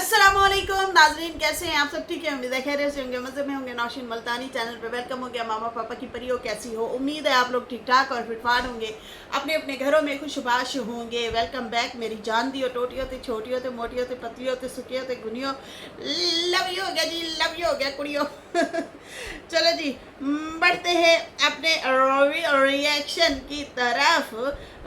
अस्सलामुअलैकुम नाजरीन, कैसे हैं आप सब? ठीक है, उम्मीद है खैरियत से होंगे, मज़े में होंगे। नौशीन मुल्तानी चैनल पे वेलकम हो गया। मामा पापा की परियो कैसी हो? उम्मीद है आप लोग ठीक ठाक और फिटफाट होंगे, अपने अपने घरों में खुशबाश होंगे। वेलकम बैक मेरी जान दी हो, टोटी होते, छोटी होते, मोटी होते, पतली होते, सुखी होते, गुनियो। लव यू हो गया जी, लव यू हो गया कुड़ियों। चलो जी, बढ़ते हैं अपने रिएक्शन की तरफ।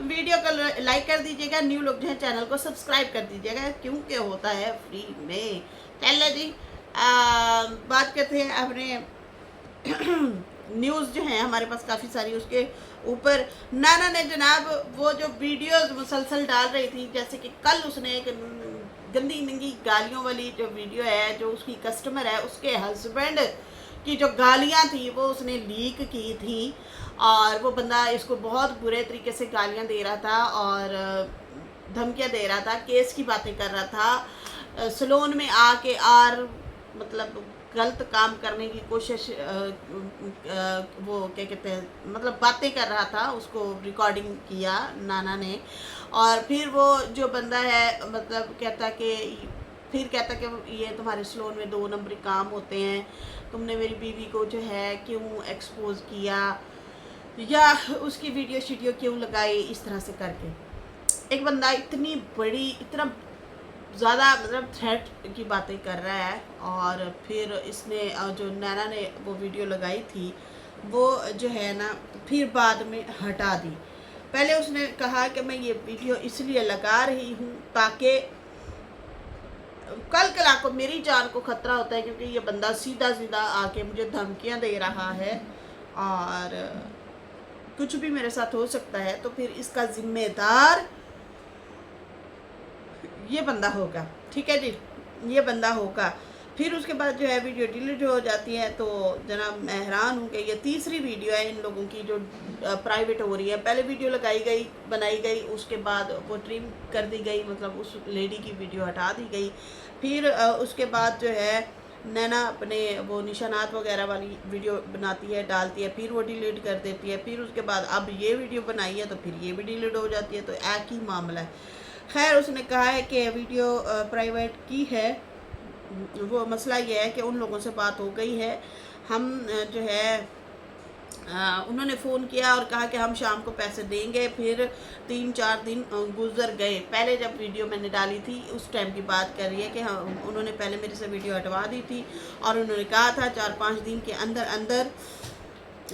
वीडियो को लाइक कर दीजिएगा, न्यू लोग जो है चैनल को सब्सक्राइब कर दीजिएगा, क्योंकि होता है फ्री में। चलो जी, बात करते हैं अपने न्यूज़ जो है हमारे पास काफ़ी सारी। उसके ऊपर नाना ने जनाब वो जो वीडियोस मुसलसल डाल रही थी, जैसे कि कल उसने एक गंदी नंगी गालियों वाली जो वीडियो है, जो उसकी कस्टमर है उसके हस्बैंड की जो गालियां थी वो उसने लीक की थी, और वो बंदा इसको बहुत बुरे तरीके से गालियां दे रहा था और धमकियां दे रहा था, केस की बातें कर रहा था, सलोन में आके और मतलब गलत काम करने की कोशिश, वो क्या कहते हैं, मतलब बातें कर रहा था। उसको रिकॉर्डिंग किया नाना ने, और फिर वो जो बंदा है मतलब कहता कि ये तुम्हारे सलोन में 2 नंबरी काम होते हैं, तुमने मेरी बीवी को जो है क्यों एक्सपोज किया, या उसकी वीडियो शीडियो क्यों लगाई, इस तरह से करके एक बंदा इतनी बड़ी, इतना ज़्यादा मतलब थ्रेट की बातें कर रहा है। और फिर इसने जो नैना ने वो वीडियो लगाई थी वो जो है ना फिर बाद में हटा दी। पहले उसने कहा कि मैं ये वीडियो इसलिए लगा रही हूँ ताकि कल कला को मेरी जान को खतरा होता है, क्योंकि ये बंदा सीधा सीधा आके मुझे धमकियां दे रहा है और कुछ भी मेरे साथ हो सकता है, तो फिर इसका जिम्मेदार ये बंदा होगा। ठीक है जी, ये बंदा होगा। फिर उसके बाद जो है वीडियो डिलीट हो जाती है। तो जनाब मैं हैरान हूँ कि ये तीसरी वीडियो है इन लोगों की जो प्राइवेट हो रही है। पहले वीडियो बनाई गई, उसके बाद वो ट्रिम कर दी गई, मतलब उस लेडी की वीडियो हटा दी गई। फिर उसके बाद जो है नैना अपने वो निशानात वगैरह वाली वीडियो बनाती है, डालती है, फिर वो डिलीट कर देती है। फिर उसके बाद अब ये वीडियो बनाई है तो फिर ये भी डिलीट हो जाती है। तो एक ही मामला है। खैर उसने कहा है कि वीडियो प्राइवेट की है। वो मसला ये है कि उन लोगों से बात हो गई है। हम जो है उन्होंने फ़ोन किया और कहा कि हम शाम को पैसे देंगे। फिर 3-4 दिन गुजर गए। पहले जब वीडियो मैंने डाली थी उस टाइम की बात कर रही है कि हम, उन्होंने पहले मेरे से वीडियो हटवा दी थी और उन्होंने कहा था 4-5 दिन के अंदर अंदर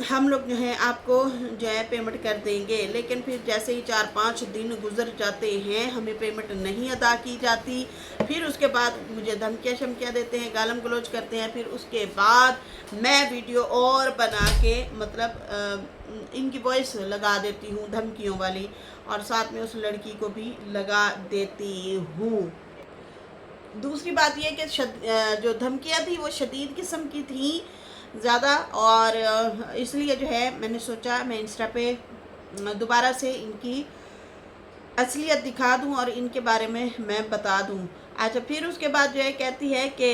हम लोग जो है आपको जो है पेमेंट कर देंगे। लेकिन फिर जैसे ही 4-5 दिन गुजर जाते हैं हमें पेमेंट नहीं अदा की जाती। फिर उसके बाद मुझे धमकियाँ शमकियाँ देते हैं, गालम गलोच करते हैं। फिर उसके बाद मैं वीडियो और बना के मतलब इनकी वॉइस लगा देती हूँ धमकियों वाली, और साथ में उस लड़की को भी लगा देती हूँ। दूसरी बात यह कि जो धमकियाँ थी वो शदीद किस्म की थी ज़्यादा, और इसलिए जो है मैंने सोचा मैं इंस्टा पे दोबारा से इनकी असलियत दिखा दूं और इनके बारे में मैं बता दूं। अच्छा, फिर उसके बाद जो है कहती है कि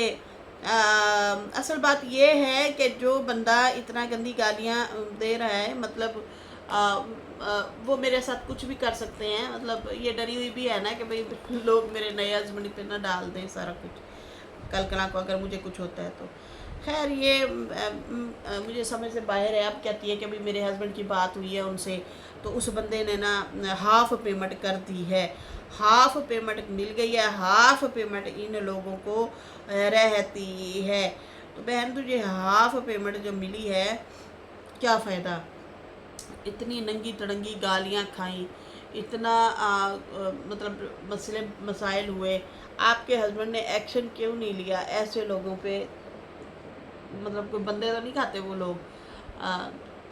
असल बात ये है कि जो बंदा इतना गंदी गालियां दे रहा है, मतलब वो मेरे साथ कुछ भी कर सकते हैं। मतलब ये डरी हुई भी है ना कि भाई लोग मेरे नए हस्बैंड पे ना डाल दें सारा कुछ, कल कला को अगर मुझे कुछ होता है तो। खैर ये मुझे समझ से बाहर है। अब कहती है कि भाई मेरे हस्बैंड की बात हुई है उनसे, तो उस बंदे ने ना हाफ़ पेमेंट कर दी है, हाफ़ पेमेंट मिल गई है, हाफ़ पेमेंट इन लोगों को रहती है। तो बहन तुझे हाफ़ पेमेंट जो मिली है क्या फ़ायदा? इतनी नंगी तड़ंगी गालियाँ खाई, इतना मतलब मसले मसाइल हुए, आपके हस्बैंड ने एक्शन क्यों नहीं लिया ऐसे लोगों पे? मतलब कोई बंदे तो नहीं खाते वो लोग।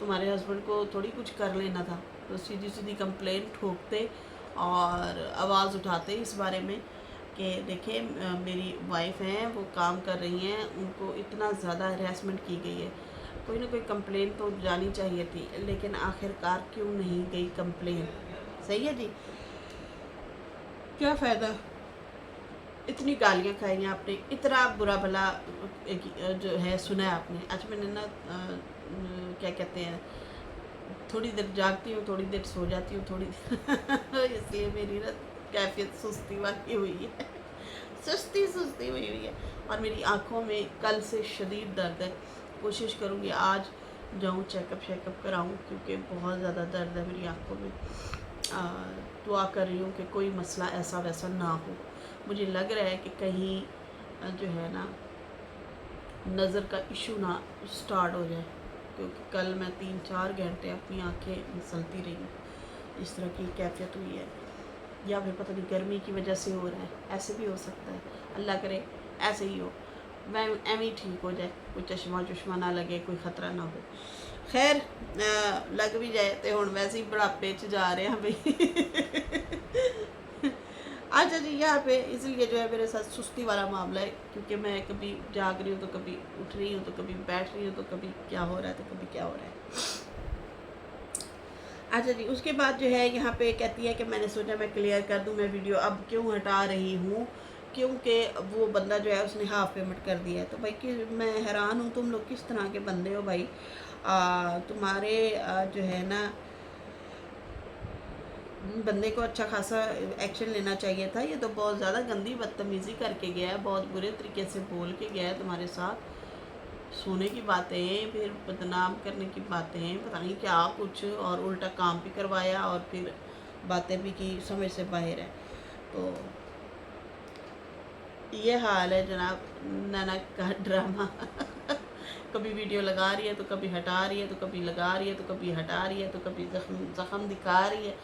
तुम्हारे हस्बैंड को थोड़ी कुछ कर लेना था, तो सीधी सीधी कंप्लेंट ठोकते और आवाज़ उठाते इस बारे में कि देखिए मेरी वाइफ हैं, वो काम कर रही हैं, उनको इतना ज़्यादा हरासमेंट की गई है, कोई ना कोई कंप्लेंट तो जानी चाहिए थी। लेकिन आखिरकार क्यों नहीं गई कंप्लेन? सही है जी, क्या फ़ायदा? इतनी गालियाँ खाई हैं आपने, इतना बुरा भला जो है सुना है आपने। आज मैंने ना क्या कहते हैं, थोड़ी देर जागती हूँ, थोड़ी देर सो जाती हूँ, थोड़ी इसलिए मेरी ना कैफियत सुस्ती वाली हुई है। सुस्ती सुस्ती हुई हुई है और मेरी आँखों में कल से शदीद दर्द है। कोशिश करूँगी आज जाऊँ चेकअप कराऊँ, क्योंकि बहुत ज़्यादा दर्द है मेरी आँखों में। दुआ कर रही हूँ कि कोई मसला ऐसा वैसा ना हो। मुझे लग रहा है कि कहीं जो है ना नज़र का इशू ना स्टार्ट हो जाए, क्योंकि कल मैं 3-4 घंटे अपनी आंखें मसलती रही, इस तरह की कैफियत हुई है। या फिर पता नहीं गर्मी की वजह से हो रहा है, ऐसे भी हो सकता है। अल्लाह करे ऐसे ही हो, मैं एम ही ठीक हो जाए, कोई चश्मा ना लगे, कोई ख़तरा ना हो। खैर लग भी जाए तो हुण वैसे ही बुढ़ापे च जा रहे हैं भाई। अच्छा जी, यहाँ पे इसलिए जो है मेरे साथ सुस्ती वाला मामला है, क्योंकि मैं कभी जाग रही हूँ तो कभी उठ रही हूँ तो कभी बैठ रही हूँ तो कभी क्या हो रहा है तो कभी क्या हो रहा है। अच्छा जी, उसके बाद जो है यहाँ पे कहती है कि मैंने सोचा मैं क्लियर कर दूँ, मैं वीडियो अब क्यों हटा रही हूँ, क्योंकि वो बंदा जो है उसने हाफ पेमेंट कर दिया है। तो भाई कि मैं हैरान हूँ, तुम लोग किस तरह के बंदे हो भाई। तुम्हारे जो है ना बंदे को अच्छा खासा एक्शन लेना चाहिए था। ये तो बहुत ज़्यादा गंदी बदतमीज़ी करके गया है, बहुत बुरे तरीके से बोल के गया है तुम्हारे साथ। सोने की बातें, फिर बदनाम करने की बातें, पता नहीं क्या कुछ, और उल्टा काम भी करवाया और फिर बातें भी की, समझ से बाहर है। तो ये हाल है जनाब नैना का ड्रामा। कभी वीडियो लगा रही है तो कभी हटा रही है, तो कभी लगा रही है तो कभी हटा रही है, तो कभी जख्म दिखा रही है।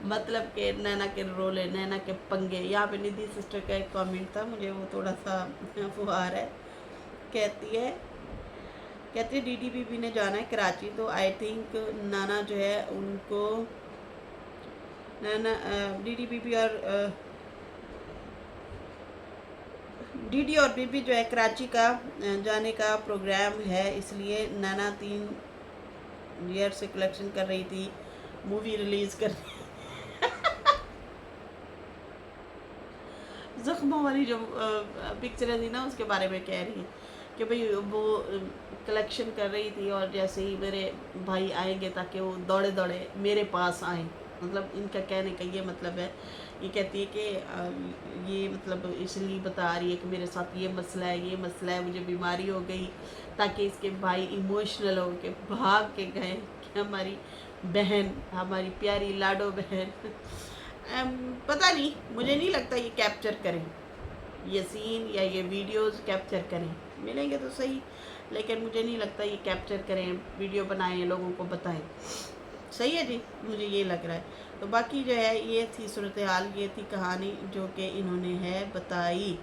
मतलब कि नैना के रोले, नैना के पंगे। यहाँ पे निधि सिस्टर का एक कमेंट था, मुझे वो थोड़ा सा वो आ रहा है। कहती है डीडीपीपी ने जाना है कराची, तो आई थिंक नाना जो है उनको नैना डीडीपीपी और डीडी और बीबी जो है कराची का जाने का प्रोग्राम है, इसलिए नैना 3 ईयर से कलेक्शन कर रही थी मूवी रिलीज कर। जख्मों वाली जो पिक्चर थी ना, उसके बारे में कह रही है कि भाई वो कलेक्शन कर रही थी, और जैसे ही मेरे भाई आएंगे ताकि वो दौड़े दौड़े मेरे पास आए। मतलब इनका कहने का ये मतलब है, ये कहती है कि ये मतलब इसलिए बता रही है कि मेरे साथ ये मसला है, मुझे बीमारी हो गई, ताकि इसके भाई इमोशनल हो के भाग के गए कि हमारी बहन, हमारी प्यारी लाडो बहन। पता नहीं, मुझे नहीं लगता ये कैप्चर करें, ये सीन या ये वीडियोस कैप्चर करें। मिलेंगे तो सही, लेकिन मुझे नहीं लगता ये कैप्चर करें, वीडियो बनाएं, लोगों को बताएं। सही है जी, मुझे ये लग रहा है। तो बाकी जो है ये थी सूरत हाल, ये थी कहानी जो कि इन्होंने है बताई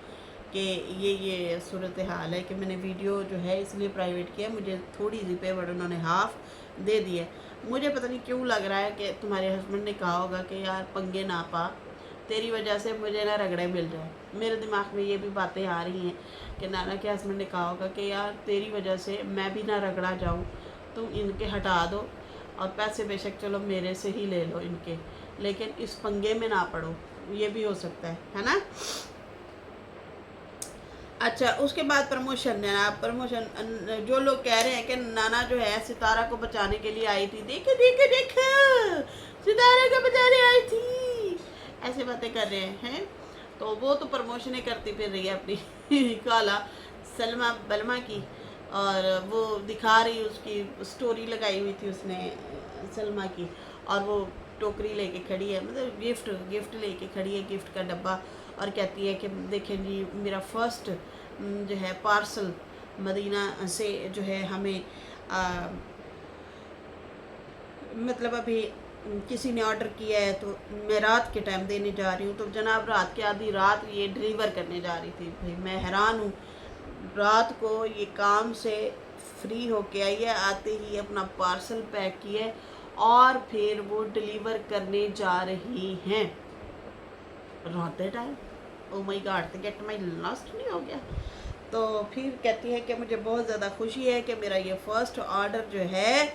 कि ये सूरत हाल है कि मैंने वीडियो जो है इसलिए प्राइवेट किया, मुझे थोड़ी सी पेमेंट उन्होंने हाफ दे दी है। मुझे पता नहीं क्यों लग रहा है कि तुम्हारे हस्बैंड ने कहा होगा कि यार पंगे ना पा, तेरी वजह से मुझे ना रगड़े मिल जाए। मेरे दिमाग में ये भी बातें आ रही हैं कि नाना के हस्बैंड ने कहा होगा कि यार तेरी वजह से मैं भी ना रगड़ा जाऊँ, तुम इनके हटा दो और पैसे बेशक चलो मेरे से ही ले लो इनके, लेकिन इस पंगे में ना पड़ो। ये भी हो सकता है ना। अच्छा, उसके बाद प्रमोशन है ना, प्रमोशन जो लोग कह रहे हैं कि नाना जो है सितारा को बचाने के लिए आई थी, देखे देखे देखे सितारा को बचाने आई थी, ऐसे बातें कर रहे हैं। तो वो तो प्रमोशन ही करती फिर रही है अपनी काला सलमा बलमा की, और वो दिखा रही, उसकी स्टोरी लगाई हुई थी उसने सलमा की, और वो टोकरी लेके खड़ी है, मतलब गिफ्ट लेके खड़ी है, गिफ्ट का डब्बा, और कहती है कि देखें जी मेरा फर्स्ट जो है पार्सल मदीना से जो है हमें मतलब अभी किसी ने ऑर्डर किया है, तो मैं रात के टाइम देने जा रही हूँ। तो जनाब रात के आधी रात ये डिलीवर करने जा रही थी। भाई मैं हैरान हूँ, रात को ये काम से फ्री होके आई है, आते ही अपना पार्सल पैक किया है और फिर वो डिलीवर करने जा रही हैं रात के टाइम। ओ माय गॉड, तो गेट माई लॉस्ट नहीं हो गया। तो फिर कहती है कि मुझे बहुत ज़्यादा खुशी है कि मेरा ये फर्स्ट ऑर्डर जो है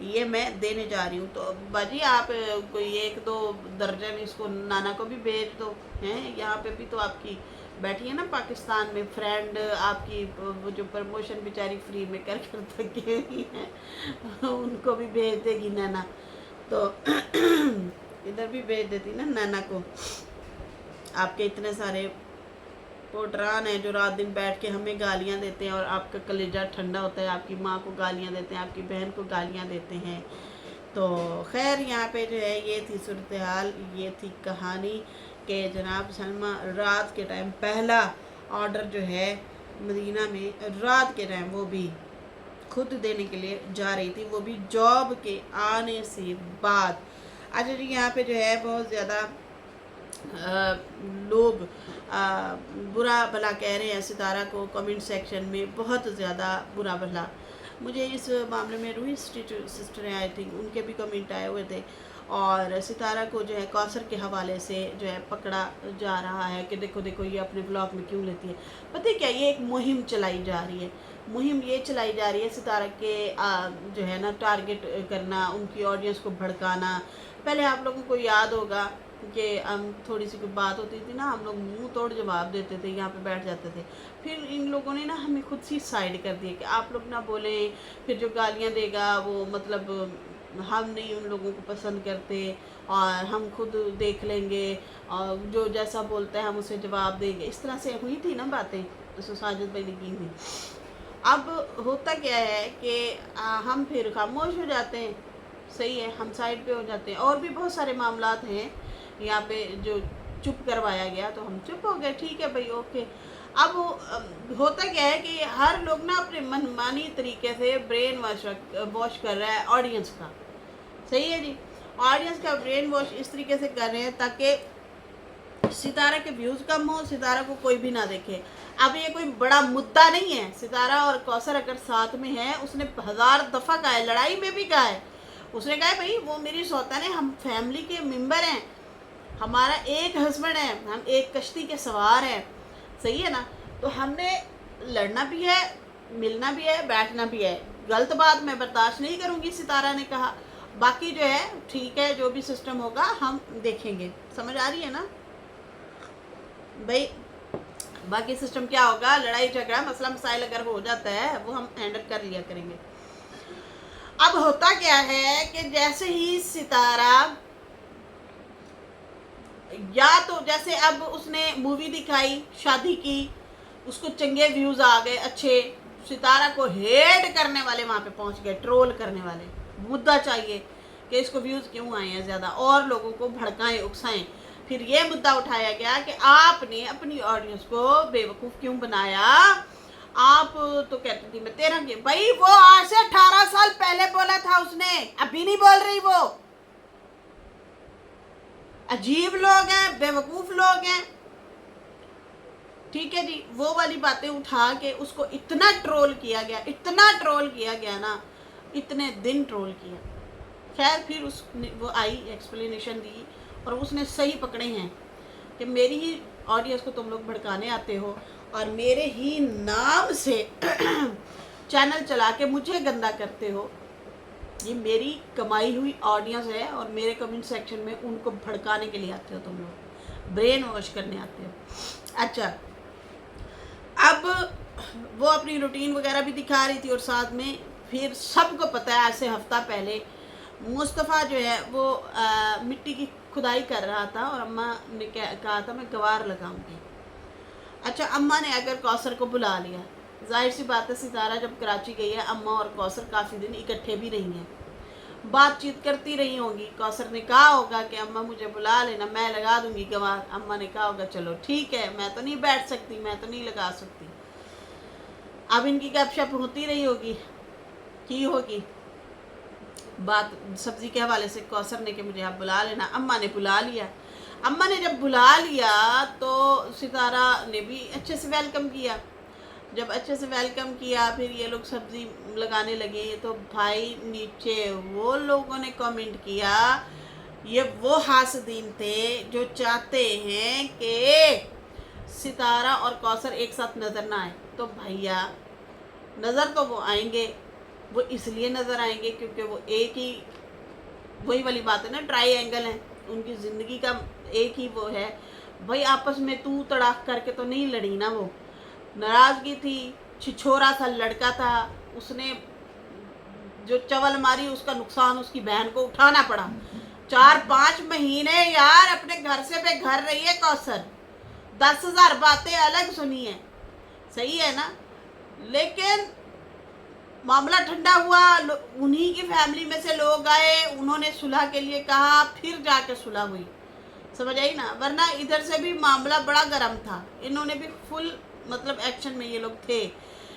ये मैं देने जा रही हूँ। तो बाजी आप कोई 1-2 दर्जन इसको नाना को भी भेज दो हैं, यहाँ पे भी तो आपकी बैठी है ना पाकिस्तान में फ्रेंड आपकी, वो जो प्रमोशन बेचारी फ्री में कर थक गई हैं उनको भी भेज देगी नाना, तो इधर भी भेज देती ना नाना को। आपके इतने सारे कोटरान है जो रात दिन बैठ के हमें गालियां देते हैं और आपका कलेजा ठंडा होता है, आपकी माँ को गालियां देते हैं, आपकी बहन को गालियां देते हैं। तो खैर यहाँ पे जो है ये थी सूरत हाल, ये थी कहानी कि जनाब सलमा रात के टाइम पहला ऑर्डर जो है मदीना में रात के टाइम वो भी खुद देने के लिए जा रही थी, वो भी जॉब के आने से बाद। अच्छा जी, यहाँ पे जो है बहुत ज़्यादा लोग बुरा भला कह रहे हैं सितारा को कमेंट सेक्शन में, बहुत ज़्यादा बुरा भला। मुझे इस मामले में रूही सिस्टर हैं आई थिंक, उनके भी कमेंट आए हुए थे और सितारा को जो है कौसर के हवाले से जो है पकड़ा जा रहा है कि देखो देखो ये अपने ब्लॉग में क्यों लेती है। पता है क्या, ये एक मुहिम चलाई जा रही है, मुहिम ये चलाई जा रही है सितारा के जो है ना टारगेट करना, उनकी ऑडियंस को भड़काना। पहले आप लोगों को याद होगा कि हम थोड़ी सी कोई बात होती थी ना, हम लोग मुंह तोड़ जवाब देते थे, यहाँ पे बैठ जाते थे। फिर इन लोगों ने ना हमें खुद सी साइड कर दिया कि आप लोग ना बोलें, फिर जो गालियाँ देगा वो मतलब हम नहीं उन लोगों को पसंद करते और हम खुद देख लेंगे और जो जैसा बोलता है हम उसे जवाब देंगे। इस तरह से हुई थी ना बातें जो साजिद भाई ने की थी। अब होता क्या है कि हम फिर खामोश हो जाते हैं, सही है, हम साइड पे हो जाते हैं। और भी बहुत सारे मामलात हैं यहाँ पे जो चुप करवाया गया तो हम चुप हो गए, ठीक है भाई ओके। अब होता क्या है कि हर लोग ना अपने मनमानी तरीके से ब्रेन वॉश कर रहा है ऑडियंस का, सही है जी, ऑडियंस का ब्रेन वॉश इस तरीके से कर रहे हैं ताकि सितारा के व्यूज़ कम हो, सितारा को कोई भी ना देखे। अब ये कोई बड़ा मुद्दा नहीं है, सितारा और कौसर अगर साथ में है, उसने 1000 दफ़ा कहा है, लड़ाई में भी कहा है, उसने कहा है भाई वो मेरी सौतन है, हम फैमिली के मेंबर हैं, हमारा एक हस्बैंड है, हम एक कश्ती के सवार हैं, सही है ना। तो हमने लड़ना भी है, मिलना भी है, बैठना भी है, गलत बात मैं बर्दाश्त नहीं करूँगी, सितारा ने कहा। बाकी जो है ठीक है, जो भी सिस्टम होगा हम देखेंगे, समझ आ रही है ना भाई। बाकी सिस्टम क्या होगा, लड़ाई झगड़ा मसला मसाइल अगर हो जाता है वो हम हैंडल कर लिया करेंगे। अब होता क्या है कि जैसे ही सितारा या तो जैसे अब उसने मूवी दिखाई, शादी की, उसको चंगे व्यूज़ आ गए अच्छे, सितारा को हेट करने वाले वहाँ पे पहुँच गए, ट्रोल करने वाले, मुद्दा चाहिए कि इसको व्यूज़ क्यों आए हैं ज़्यादा और लोगों को भड़काएं उकसाएं। फिर ये मुद्दा उठाया गया कि आपने अपनी ऑडियंस को बेवकूफ़ क्यों बनाया, आप तो कहती थी मैं तेरा के भाई, वो आज से 18 साल पहले बोला था उसने, अभी नहीं बोल रही। वो अजीब लोग हैं, बेवकूफ़ लोग हैं, ठीक है जी। वो वाली बातें उठा के उसको इतना ट्रोल किया गया, इतना ट्रोल किया गया ना, इतने दिन ट्रोल किया। खैर फिर उसने वो आई एक्सप्लेनेशन दी और उसने सही पकड़े हैं कि मेरी ही ऑडियंस को तुम लोग भड़काने आते हो और मेरे ही नाम से चैनल चला के मुझे गंदा करते हो। ये मेरी कमाई हुई ऑडियंस है और मेरे कमेंट सेक्शन में उनको भड़काने के लिए आते हो तुम लोग, ब्रेन वॉश करने आते हो। अच्छा, अब वो अपनी रूटीन वगैरह भी दिखा रही थी और साथ में फिर सबको पता है ऐसे हफ्ता पहले मुस्तफ़ा जो है वो मिट्टी की खुदाई कर रहा था और अम्मा ने कहा था मैं गवार लगाऊंगी। अच्छा, अम्मा ने अगर कौसर को बुला लिया, जाहिर सी बात है सितारा जब कराची गई है, अम्मा और कौसर काफ़ी दिन इकट्ठे भी रही हैं, बातचीत करती रही होंगी। कौसर ने कहा होगा कि अम्मा मुझे बुला लेना, मैं लगा दूंगी गवार। अम्मा ने कहा होगा चलो ठीक है, मैं तो नहीं बैठ सकती, मैं तो नहीं लगा सकती। अब इनकी गपशप होती रही होगी, की होगी बात सब्ज़ी के हवाले से कौसर ने कि मुझे आप बुला लेना। अम्मा ने बुला लिया। अम्मा ने जब बुला लिया तो सितारा ने भी अच्छे से वेलकम किया। जब अच्छे से वेलकम किया फिर ये लोग सब्ज़ी लगाने लगे तो भाई नीचे वो लोगों ने कमेंट किया, ये वो हासदीन थे जो चाहते हैं कि सितारा और कौसर एक साथ नज़र ना आए। तो भैया नज़र तो वो आएंगे, वो इसलिए नज़र आएंगे क्योंकि वो एक ही, वही वाली बात है ना, ट्रायंगल है उनकी ज़िंदगी का, एक ही वो है भाई। आपस में तू तड़ाक करके तो नहीं लड़ी ना, वो नाराज़गी थी, छिछोरा सा लड़का था, उसने जो चवल मारी उसका नुकसान उसकी बहन को उठाना पड़ा। 4-5 महीने यार अपने घर से बेघर रही है कौसर, 10,000 बातें अलग सुनी है, सही है ना, लेकिन मामला ठंडा हुआ, उन्हीं की फैमिली में से लोग आए, उन्होंने सुलह के लिए कहा, फिर जाके सुलह हुई, समझ आई ना। वरना इधर से भी मामला बड़ा गर्म था, इन्होंने भी फुल मतलब एक्शन में ये लोग थे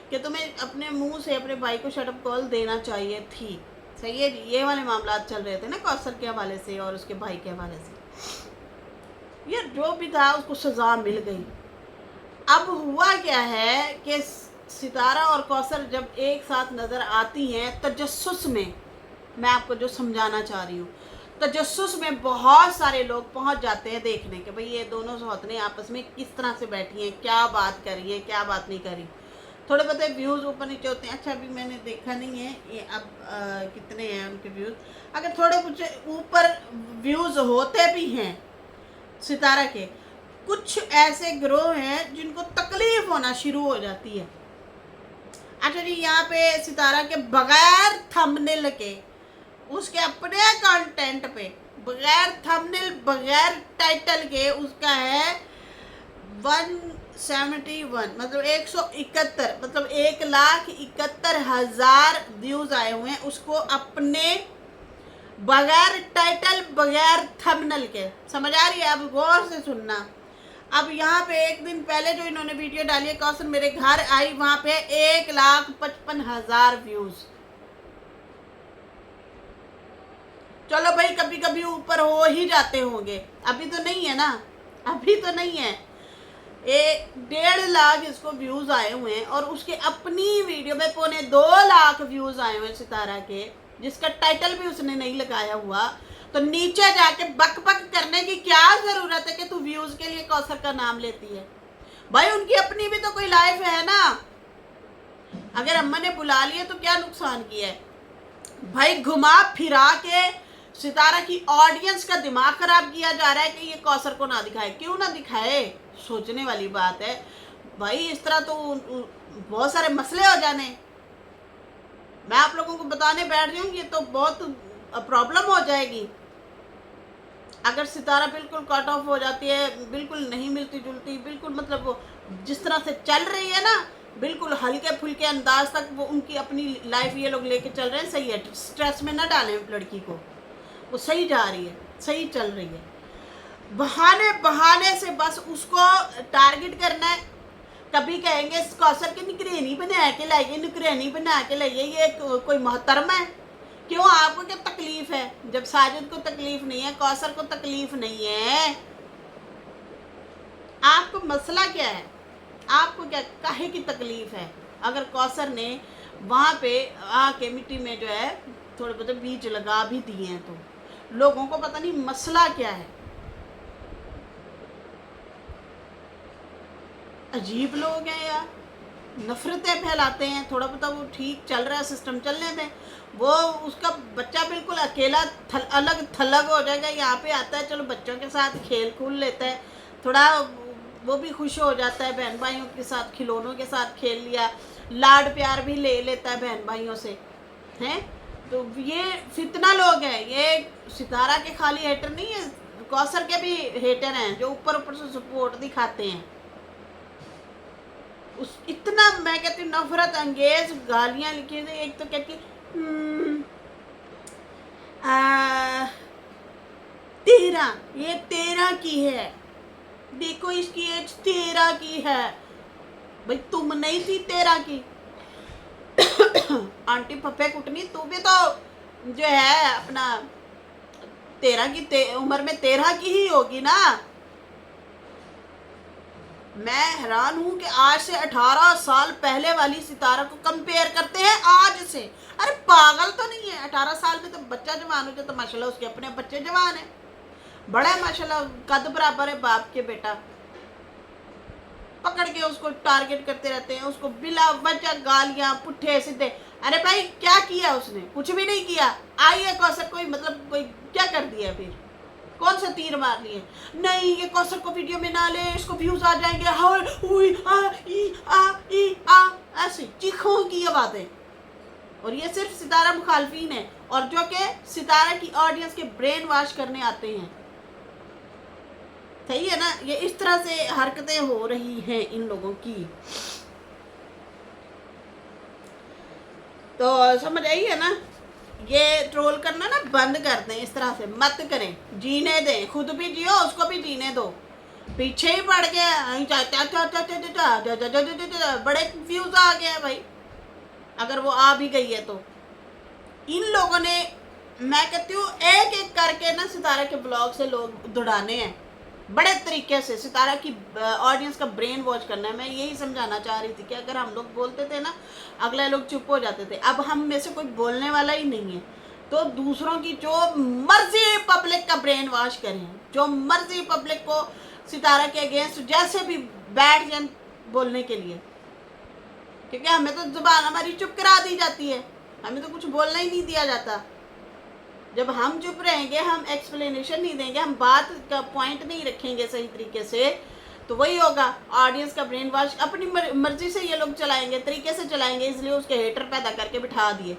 कि तुम्हें अपने मुंह से अपने भाई को शटअप कॉल देना चाहिए थी, सही है जी। ये वाले मामला चल रहे थे ना कौसर के हवाले से और उसके भाई के हवाले से। ये जो भी था उसको सज़ा मिल गई। अब हुआ क्या है कि सितारा और कौसर जब एक साथ नज़र आती हैं तजस्सुस में, मैं आपको जो समझाना चाह रही हूँ, तजस्सुस में बहुत सारे लोग पहुँच जाते हैं देखने के भाई ये दोनों सौतने आपस में किस तरह से बैठी हैं, क्या बात करी है, क्या बात नहीं करी। थोड़े बहुत व्यूज़ ऊपर नीचे होते हैं। अच्छा अभी मैंने देखा नहीं है ये अब कितने हैं उनके व्यूज़। अगर थोड़े कुछ ऊपर व्यूज़ होते भी हैं सितारा के, कुछ ऐसे ग्रोह हैं जिनको तकलीफ होना शुरू हो जाती है। अच्छा जी, यहाँ पे सितारा के बगैर थंबनेल के, उसके अपने कंटेंट पे बगैर थंबनेल बगैर टाइटल के उसका है 171 मतलब 171 मतलब 1,71,000 व्यूज आए हुए हैं उसको अपने बगैर टाइटल बगैर थंबनेल के। समझ आ रही है? अब गौर से सुनना। अब यहाँ पे एक दिन पहले जो इन्होंने वीडियो डाली है कौसर मेरे घर आई, वहां पे 1,55,000 व्यूज। चलो भाई कभी कभी ऊपर हो ही जाते होंगे, अभी तो नहीं है ना, अभी तो नहीं है। 1.5 लाख इसको व्यूज आए हुए हैं और उसके अपनी वीडियो में 2.25 लाख व्यूज आए हुए सितारा के, जिसका टाइटल भी उसने नहीं लगाया हुआ। तो नीचे जाके बक बक करने की क्या जरूरत है कि तू व्यूज के लिए कौसर का नाम लेती है? भाई उनकी अपनी भी तो कोई लाइफ है ना। अगर अम्मा ने बुला लिया तो क्या नुकसान किया है भाई? घुमा फिरा के सितारा की ऑडियंस का दिमाग खराब किया जा रहा है कि ये कौसर को ना दिखाए। क्यों ना दिखाए? सोचने वाली बात है भाई। इस तरह तो बहुत सारे मसले हो जाने। मैं आप लोगों को बताने बैठ रही हूँ कि ये तो बहुत प्रॉब्लम हो जाएगी अगर सितारा बिल्कुल कट ऑफ हो जाती है, बिल्कुल नहीं मिलती जुलती, बिल्कुल मतलब वो जिस तरह से चल रही है ना, बिल्कुल हल्के फुल्के अंदाज तक वो उनकी अपनी लाइफ ये लोग लेके चल रहे हैं। सही है, स्ट्रेस में ना डालें लड़की को, वो सही जा रही है, सही चल रही है। बहाने बहाने से बस उसको टारगेट करना है। कभी कहेंगे कौसर की नुकरानी बना के लाइए, नुकरानी बना के लाइए, ये कोई मोहतरमा है? क्यों, आपको क्या तकलीफ है? जब साजिद को तकलीफ नहीं है, कौसर को तकलीफ नहीं है, आपको मसला क्या है? आपको क्या काहे की तकलीफ है? अगर कौसर ने वहाँ पे आके मिट्टी में जो है थोड़े बहुत बीज लगा भी दिए हैं तो लोगों को पता नहीं मसला क्या है। अजीब लोग हैं यार, नफरतें फैलाते हैं। थोड़ा बहुत वो ठीक चल रहा है सिस्टम, चलने दें। वो उसका बच्चा बिल्कुल अकेला अलग थलग हो जाएगा। यहाँ पे आता है, चलो बच्चों के साथ खेल खूल लेता है, थोड़ा वो भी खुश हो जाता है, बहन भाइयों के साथ खिलौनों के साथ खेल लिया, लाड प्यार भी ले लेता है बहन भाइयों से, हैं। तो ये फितना लोग हैं। ये सितारा के खाली हेटर नहीं है, कौसर के भी हेटर हैं जो ऊपर ऊपर से सपोर्ट दिखाते हैं। उस इतना मैं कहती हूँ नफरत अंगेज गालियाँ लिखी थी। एक तो कहती तेरा, ये 13 की है, देखो इसकी एज 13 की है। भाई तुम नहीं थी 13 की? आंटी पप्पे कुटनी, तू भी तो जो है अपना 13 की उम्र में 13 की ही होगी ना। मैं हैरान हूँ कि आज से 18 साल पहले वाली सितारा को कंपेयर करते हैं आज से। अरे पागल तो नहीं है? 18 साल में तो बच्चा जवान हो जाता, तो माशाल्लाह उसके अपने बच्चे जवान है, बड़ा है माशाल्लाह, कद बराबर है बाप के। बेटा पकड़ के उसको टारगेट करते रहते हैं, उसको बिला वजह गालियां पुट्ठे सीधे। अरे भाई क्या किया उसने? कुछ भी नहीं किया। आई है कौसर, कोई मतलब कोई क्या कर दिया? फिर कौन सा तीर मार लिए? नहीं, ये कौसर को वीडियो में ना ले, इसको व्यूज आ जाएंगे, ऐसी चीखों की आवाजें। और ये सिर्फ सितारा मुखालफीन है और जो कि सितारा की ऑडियंस के ब्रेन वॉश करने आते हैं। सही है ना। ये इस तरह से हरकतें हो रही हैं इन लोगों की, तो समझ आई है ना। ये ट्रोल करना ना बंद कर दें, इस तरह से मत करें, जीने दें, खुद भी जियो उसको भी जीने दो। पीछे ही पड़ गए, बड़े कंफ्यूज आ गए हैं भाई, अगर वो आ भी गई है तो। इन लोगों ने, मैं कहती हूँ एक एक करके ना सितारा के ब्लॉग से लोग दौड़ाने हैं, बड़े तरीके से सितारा की ऑडियंस का ब्रेन वॉश करना है। मैं यही समझाना चाह रही थी कि अगर हम लोग बोलते थे ना, अगले लोग चुप हो जाते थे। अब हम में से कोई बोलने वाला ही नहीं है, तो दूसरों की जो मर्जी पब्लिक का ब्रेन वॉश करें, जो मर्जी पब्लिक को सितारा के अगेंस्ट जैसे भी बैठ जाए बोलने के लिए, क्योंकि हमें तो जुबान हमारी चुप करा दी जाती है, हमें तो कुछ बोलना ही नहीं दिया जाता। जब हम चुप रहेंगे, हम एक्सप्लेनेशन नहीं देंगे, हम बात का पॉइंट नहीं रखेंगे सही तरीके से, तो वही होगा, ऑडियंस का ब्रेन वॉश अपनी मर्जी से ये लोग चलाएंगे, तरीके से चलाएंगे, इसलिए उसके हेटर पैदा करके बिठा दिए।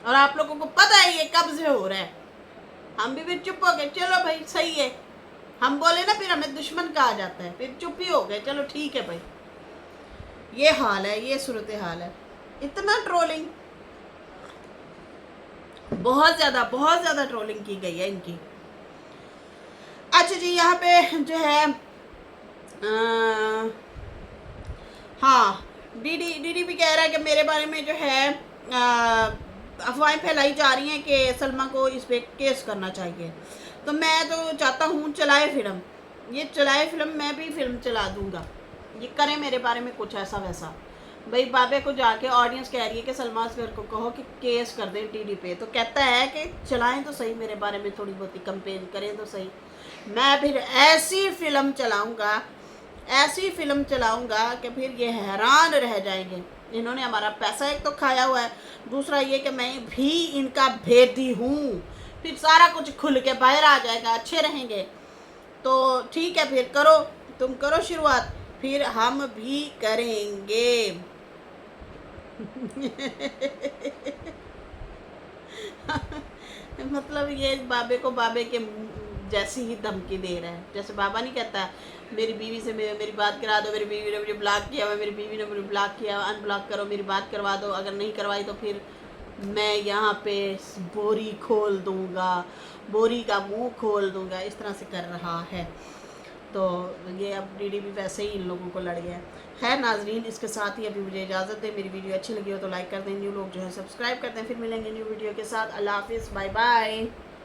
और आप लोगों को पता है ये कब से हो रहा है, हम भी फिर चुप हो गए, चलो भाई सही है, हम बोले ना फिर हमें दुश्मन कहा जाता है, फिर चुप ही हो गए, चलो ठीक है भाई। ये हाल है, ये सूरत हाल है। इतना ट्रोलिंग, बहुत ज़्यादा ट्रोलिंग की गई है इनकी। अच्छा जी, यहाँ पे जो है हाँ, डीडी भी कह रहा है कि मेरे बारे में जो है अफवाहें फैलाई जा रही हैं कि सलमा को इस पर केस करना चाहिए। तो मैं तो चाहता हूँ चलाए फिल्म, ये चलाए फिल्म, मैं भी फिल्म चला दूँगा, ये करें मेरे बारे में कुछ ऐसा वैसा। भाई बाबे को जाके ऑडियंस कह रही है कि सलमा असगर को कहो कि केस कर दें टीडी पे, तो कहता है कि चलाएं तो सही, मेरे बारे में थोड़ी बहुत कंपेन करें तो सही। मैं फिर ऐसी फिल्म चलाऊंगा, ऐसी फिल्म चलाऊंगा कि फिर ये हैरान रह जाएंगे। इन्होंने हमारा पैसा एक तो खाया हुआ है, दूसरा ये कि मैं भी इनका भेदी हूँ, फिर सारा कुछ खुल के बाहर आ जाएगा, अच्छे रहेंगे। तो ठीक है, फिर करो, तुम करो शुरुआत, फिर हम भी करेंगे। मतलब ये बाबे को बाबे के जैसी ही धमकी दे रहा है, जैसे बाबा नहीं कहता मेरी बीवी से मेरी बात करा दो, मेरी बीवी ने मुझे ब्लॉक किया हुआ, मेरी बीवी ने मुझे ब्लॉक किया, अनब्लॉक करो, मेरी बात करवा दो, अगर नहीं करवाई तो फिर मैं यहाँ पे बोरी खोल दूँगा, बोरी का मुंह खोल दूँगा, इस तरह से कर रहा है। तो ये अब डीडी भी वैसे ही इन लोगों को लड़ गया है। नाजरीन, इसके साथ ही अभी मुझे इजाज़त दें, मेरी वीडियो अच्छी लगी हो तो लाइक कर दें, न्यू लोग जो है सब्सक्राइब करते हैं। फिर मिलेंगे न्यू वीडियो के साथ। अल्लाह हाफिज़, बाय बाय।